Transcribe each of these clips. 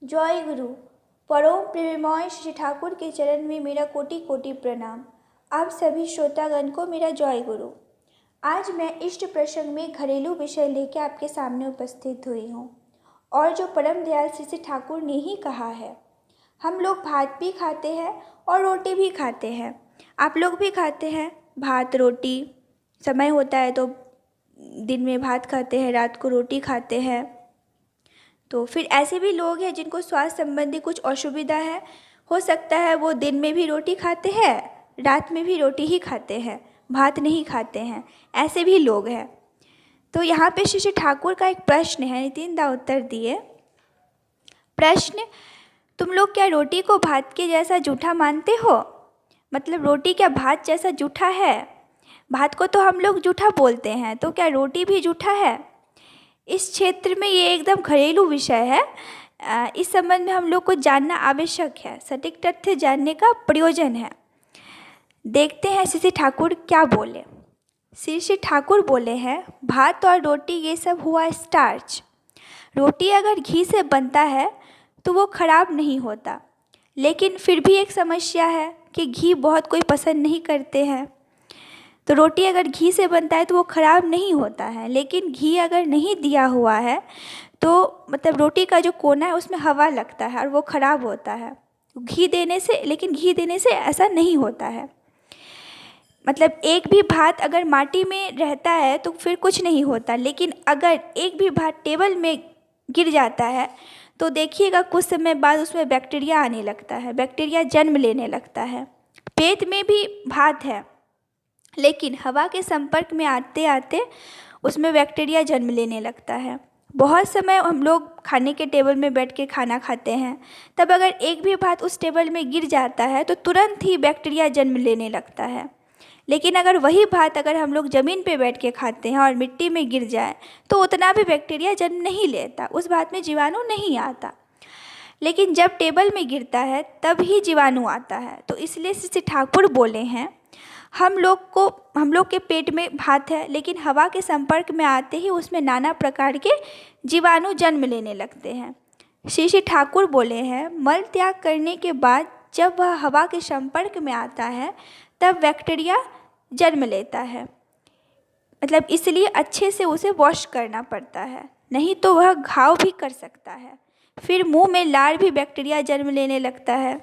जय गुरु। परम प्रेममय श्री ठाकुर के चरण में मेरा कोटि कोटि प्रणाम। आप सभी श्रोतागण को मेरा जय गुरु। आज मैं इष्ट प्रसंग में घरेलू विषय लेकर आपके सामने उपस्थित हुई हूँ और जो परम दयाल श्री ठाकुर ने ही कहा है। हम लोग भात भी खाते हैं और रोटी भी खाते हैं। आप लोग भी खाते हैं भात रोटी। समय होता है तो दिन में भात खाते हैं, रात को रोटी खाते हैं। तो फिर ऐसे भी लोग हैं जिनको स्वास्थ्य संबंधी कुछ असुविधा है। हो सकता है वो दिन में भी रोटी खाते हैं, रात में भी रोटी ही खाते हैं, भात नहीं खाते हैं। ऐसे भी लोग हैं। तो यहाँ पे श्री ठाकुर का एक प्रश्न है, नितिन दा उत्तर दिए। प्रश्न, तुम लोग क्या रोटी को भात के जैसा जूठा मानते हो? मतलब रोटी क्या भात जैसा जूठा है? भात को तो हम लोग जूठा बोलते हैं, तो क्या रोटी भी जूठा है? इस क्षेत्र में ये एकदम घरेलू विषय है। इस संबंध में हम लोग को जानना आवश्यक है। सटीक तथ्य जानने का प्रयोजन है। देखते हैं श्री ठाकुर क्या बोले। श्री ठाकुर बोले हैं, भात और रोटी ये सब हुआ स्टार्च। रोटी अगर घी से बनता है तो वो खराब नहीं होता, लेकिन फिर भी एक समस्या है कि घी बहुत कोई पसंद नहीं करते हैं। तो रोटी अगर घी से बनता है तो वो ख़राब नहीं होता है, लेकिन घी अगर नहीं दिया हुआ है तो मतलब रोटी का जो कोना है उसमें हवा लगता है और वो ख़राब होता है। घी देने से ऐसा नहीं होता है। मतलब एक भी भात अगर माटी में रहता है तो फिर कुछ नहीं होता, लेकिन अगर एक भी भात टेबल में गिर जाता है तो देखिएगा कुछ समय बाद उसमें बैक्टीरिया आने लगता है, बैक्टीरिया जन्म लेने लगता है। पेट में भी भात है, लेकिन हवा के संपर्क में आते आते उसमें बैक्टीरिया जन्म लेने लगता है। बहुत समय हम लोग खाने के टेबल में बैठ के खाना खाते हैं, तब अगर एक भी भात उस टेबल में गिर जाता है तो तुरंत ही बैक्टीरिया जन्म लेने लगता है। लेकिन अगर वही भात अगर हम लोग ज़मीन पे बैठ के खाते हैं और मिट्टी में गिर जाए तो उतना भी बैक्टीरिया जन्म नहीं लेता, उस भात में जीवाणु नहीं आता। लेकिन जब टेबल में गिरता है तब ही जीवाणु आता है। तो इसलिए श्री ठाकुर बोले हैं, हम लोग के पेट में भात है, लेकिन हवा के संपर्क में आते ही उसमें नाना प्रकार के जीवाणु जन्म लेने लगते हैं। श्री ठाकुर बोले हैं, मल त्याग करने के बाद जब वह हवा के संपर्क में आता है तब बैक्टीरिया जन्म लेता है। मतलब इसलिए अच्छे से उसे वॉश करना पड़ता है, नहीं तो वह घाव भी कर सकता है। फिर मुंह में लार भी बैक्टीरिया जन्म लेने लगता है।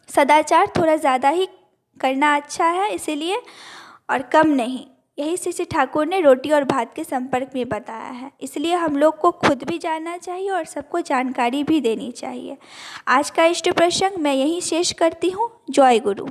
सदाचार थोड़ा ज़्यादा ही करना अच्छा है इसीलिए, और कम नहीं। यही श्री ठाकुर ने रोटी और भात के संपर्क में बताया है। इसलिए हम लोग को खुद भी जानना चाहिए और सबको जानकारी भी देनी चाहिए। आज का इष्ट प्रसंग मैं यहीं शेष करती हूँ। जय गुरु।